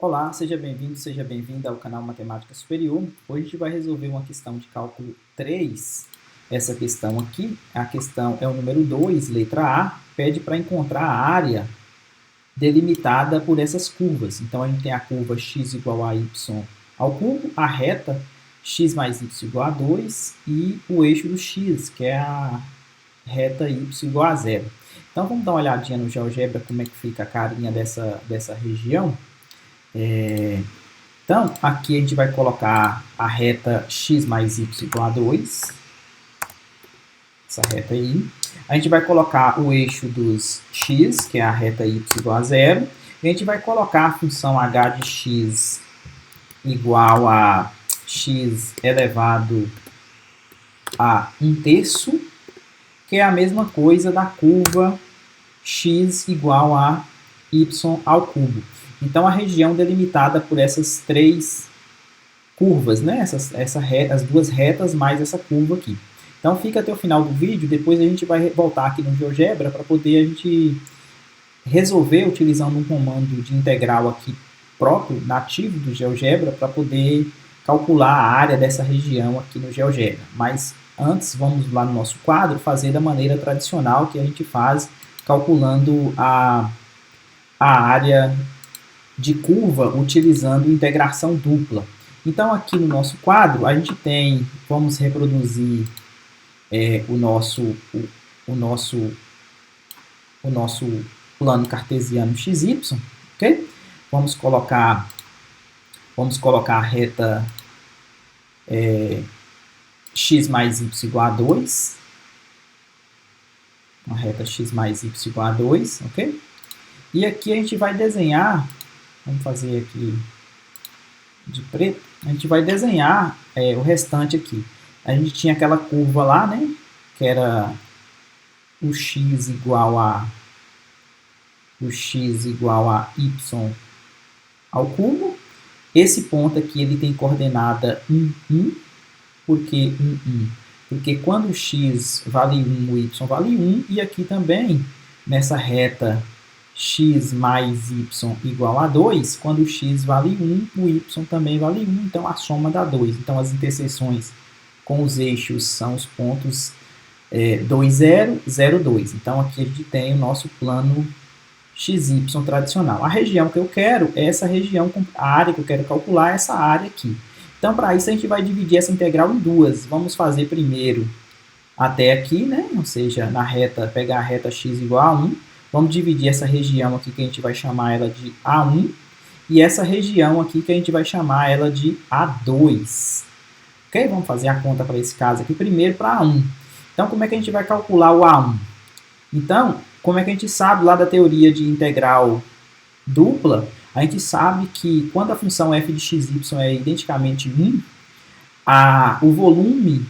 Olá, seja bem-vindo, seja bem-vinda ao canal Matemática Superior. Hoje a gente vai resolver uma questão de cálculo 3. Essa questão aqui, a questão é o número 2, letra A, pede para encontrar a área delimitada por essas curvas. Então a gente tem a curva x igual a y ao cubo, a reta x mais y igual a 2 e o eixo do x, que é a reta y igual a 0. Então vamos dar uma olhadinha no GeoGebra como é que fica a carinha dessa região. Então, aqui a gente vai colocar a reta x mais y igual a 2. Essa reta aí. A gente vai colocar o eixo dos x, que é a reta y igual a 0. E a gente vai colocar a função h de x igual a x elevado a 1/3, que é a mesma coisa da curva x igual a y ao cubo. Então, a região delimitada por essas três curvas, né? As duas retas mais essa curva aqui. Então, fica até o final do vídeo, depois a gente vai voltar aqui no GeoGebra para poder a gente resolver utilizando um comando de integral aqui próprio, nativo do GeoGebra, para poder calcular a área dessa região aqui no GeoGebra. Mas antes, vamos lá no nosso quadro fazer da maneira tradicional que a gente faz, calculando a área de curva utilizando integração dupla. Então, aqui no nosso quadro, a gente tem, vamos reproduzir o nosso plano cartesiano XY, ok? Vamos colocar a reta x mais y igual a 2. Uma reta x mais y igual a 2, ok? E aqui a gente vai desenhar, vamos fazer aqui de preto, a gente vai desenhar o restante aqui. A gente tinha aquela curva lá, né, que era o x igual a y ao cubo. Esse ponto aqui ele tem coordenada 1, 1. Por que 1, 1? Porque quando o x vale 1, o y vale 1. E aqui também, nessa reta x mais y igual a 2, quando o x vale 1, o y também vale 1, então a soma dá 2. Então as interseções com os eixos são os pontos 2, 0, 0, 2. Então aqui a gente tem o nosso plano XY tradicional. A região que eu quero é essa região, a área que eu quero calcular é essa área aqui. Então para isso a gente vai dividir essa integral em duas. Vamos fazer primeiro até aqui, né? Ou seja, na reta, pegar a reta x igual a 1. Vamos dividir essa região aqui que a gente vai chamar ela de A1 e essa região aqui que a gente vai chamar ela de A2. Ok? Vamos fazer a conta para esse caso aqui primeiro para A1. Então, como é que a gente vai calcular o A1? Então, como é que a gente sabe lá da teoria de integral dupla? A gente sabe que quando a função f de xy é identicamente 1, o volume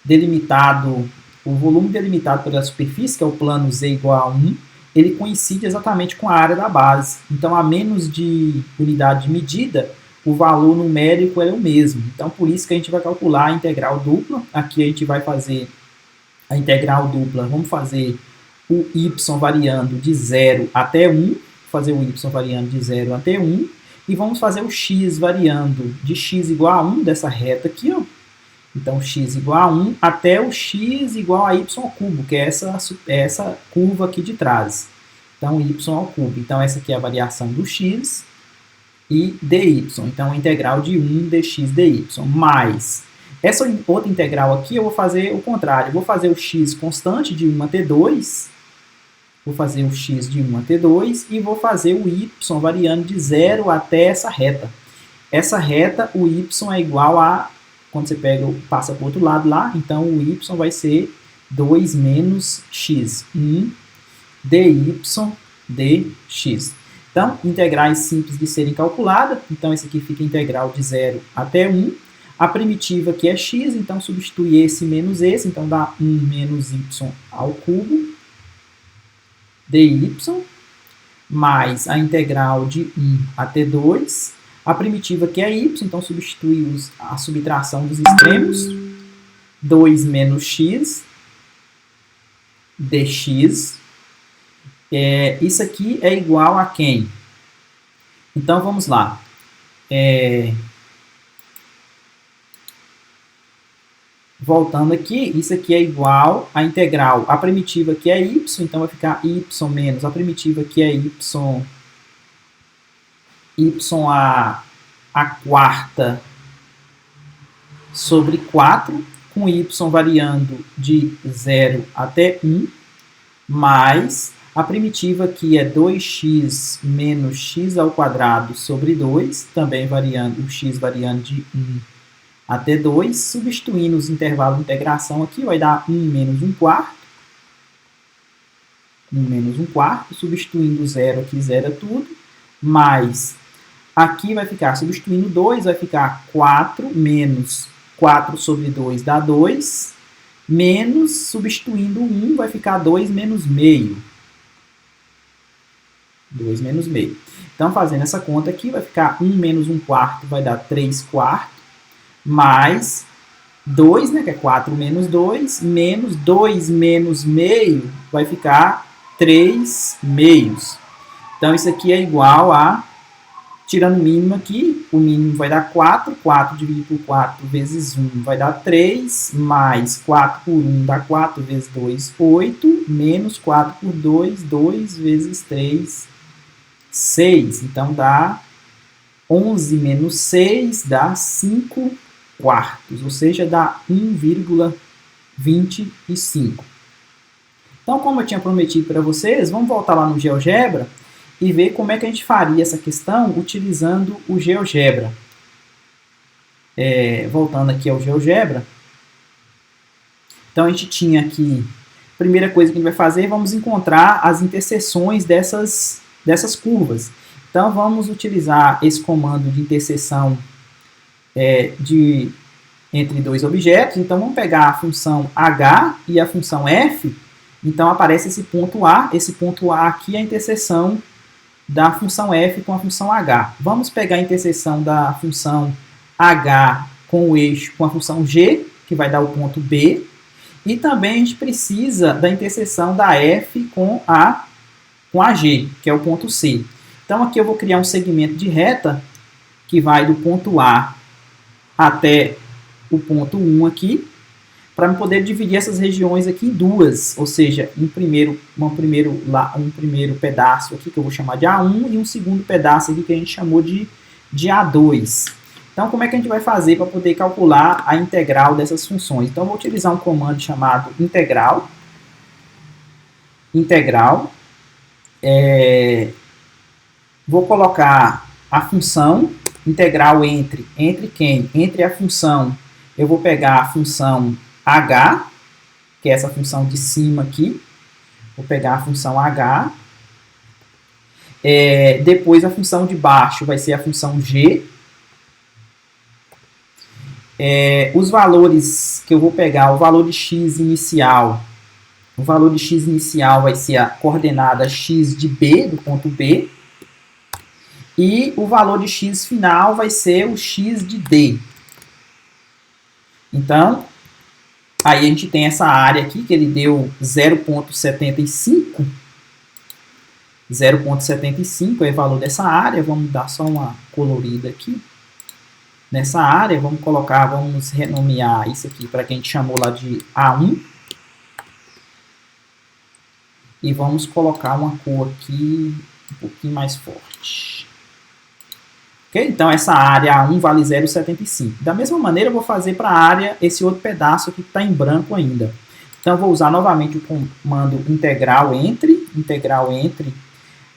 delimitado pela superfície, que é o plano z igual a 1, ele coincide exatamente com a área da base. Então, a menos de unidade de medida, o valor numérico é o mesmo. Então, por isso que a gente vai calcular a integral dupla. Aqui a gente vai fazer a integral dupla, vamos fazer o y variando de 0 até 1, fazer o y variando de 0 até 1, e vamos fazer o x variando de x igual a 1, dessa reta aqui, ó. Então, x igual a 1 até o x igual a y ao cubo, que é essa curva aqui de trás. Então, y ao cubo. Então, essa aqui é a variação do x e dy. Então, a integral de 1 dx dy. Mais essa outra integral aqui, eu vou fazer o contrário. Eu vou fazer o x constante de 1 até 2. Vou fazer o x de 1 até 2 e vou fazer o y variando de 0 até essa reta. Essa reta, o y é igual a... Quando você passa para o outro lado lá, então o y vai ser 2 menos x, 1 dy dx. Então, integrais simples de serem calculadas. Então, esse aqui fica integral de 0 até 1. A primitiva aqui é x, então substitui esse menos esse, então dá 1 menos y ao cubo dy, mais a integral de 1 até 2. A primitiva aqui é y, então substitui a subtração dos extremos. 2 menos x dx. Isso aqui é igual a quem? Então, vamos lá. Voltando aqui, isso aqui é igual à integral. A primitiva aqui é y, então vai ficar y menos. A primitiva aqui é y a quarta sobre 4, com y variando de 0 até 1, mais a primitiva aqui é 2x menos x ao quadrado sobre 2, também variando, o x variando de 1 até 2, substituindo os intervalos de integração aqui, vai dar 1 menos 1 quarto, 1 menos 1 quarto, substituindo 0 aqui, zera tudo, mais, aqui vai ficar, substituindo 2, vai ficar 4 menos 4 sobre 2 dá 2, menos, substituindo 1, vai ficar 2 menos meio. 2 menos meio. Então, fazendo essa conta aqui, vai ficar 1 menos 1 quarto, vai dar 3 quartos, mais 2, né, que é 4 menos 2, menos 2 menos meio, vai ficar 3 meios. Então, isso aqui é igual a, tirando o mínimo aqui, o mínimo vai dar 4, 4 dividido por 4 vezes 1 vai dar 3, mais 4 por 1 dá 4 vezes 2, 8, menos 4 por 2, 2 vezes 3, 6. Então, dá 11 menos 6 dá 5 quartos, ou seja, dá 1,25. Então, como eu tinha prometido para vocês, vamos voltar lá no GeoGebra e ver como é que a gente faria essa questão utilizando o GeoGebra. Voltando aqui ao GeoGebra. Então, a gente tinha aqui, primeira coisa que a gente vai fazer, vamos encontrar as interseções dessas curvas. Então, vamos utilizar esse comando de interseção entre dois objetos. Então, vamos pegar a função h e a função f. Então, aparece esse ponto A. Esse ponto A aqui é a interseção da função f com a função h. Vamos pegar a interseção da função h com o eixo com a função g, que vai dar o ponto B. E também a gente precisa da interseção da f com a g, que é o ponto C. Então, aqui eu vou criar um segmento de reta que vai do ponto A até o ponto 1 aqui, para poder dividir essas regiões aqui em duas, ou seja, um primeiro pedaço aqui que eu vou chamar de A1 e um segundo pedaço aqui que a gente chamou de A2. Então, como é que a gente vai fazer para poder calcular a integral dessas funções? Então, eu vou utilizar um comando chamado integral. Vou colocar a função integral entre quem? Entre a função, eu vou pegar a função h, que é essa função de cima aqui, vou pegar a função h, depois a função de baixo vai ser a função g, os valores que eu vou pegar, o valor de x inicial, vai ser a coordenada x de B, do ponto B, e o valor de x final vai ser o x de D. Então, aí a gente tem essa área aqui, que ele deu 0,75. 0,75 é o valor dessa área. Vamos dar só uma colorida aqui. Nessa área, vamos renomear isso aqui para que a gente chamou lá de A1. E vamos colocar uma cor aqui um pouquinho mais forte. Okay? Então, essa área A1 vale 0,75. Da mesma maneira, eu vou fazer para a área, esse outro pedaço aqui que está em branco ainda. Então, eu vou usar novamente o comando integral entre.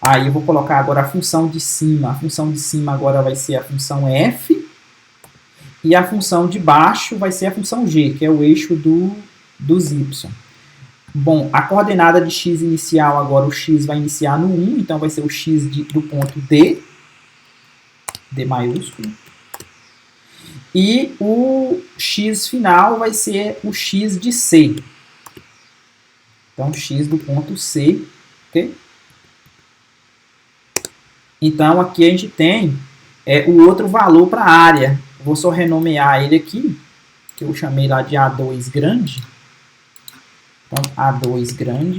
Aí, eu vou colocar agora a função de cima. A função de cima agora vai ser a função f. E a função de baixo vai ser a função g, que é o eixo dos y. Bom, a coordenada de x inicial, agora o x vai iniciar no 1, então vai ser o x do ponto D. D maiúsculo. E o x final vai ser o x de C. Então, x do ponto C. Ok? Então, aqui a gente tem o outro valor para a área. Vou só renomear ele aqui, que eu chamei lá de A2 grande. Então, A2 grande.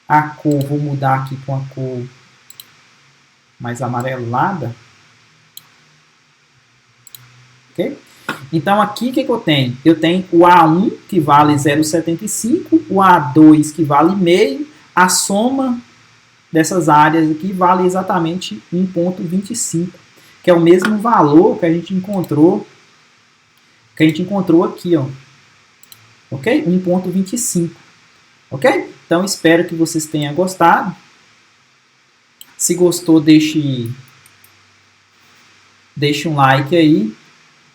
A cor, vou mudar aqui com a cor mais amarelada. ok? Então, aqui o que eu tenho? Eu tenho o A1, que vale 0,75, o A2, que vale meio, a soma dessas áreas aqui vale exatamente 1,25, que é o mesmo valor que a gente encontrou aqui, ó. Ok? 1,25. Ok? Então, espero que vocês tenham gostado. Se gostou, deixe um like aí,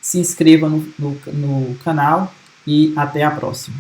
se inscreva no canal e até a próxima.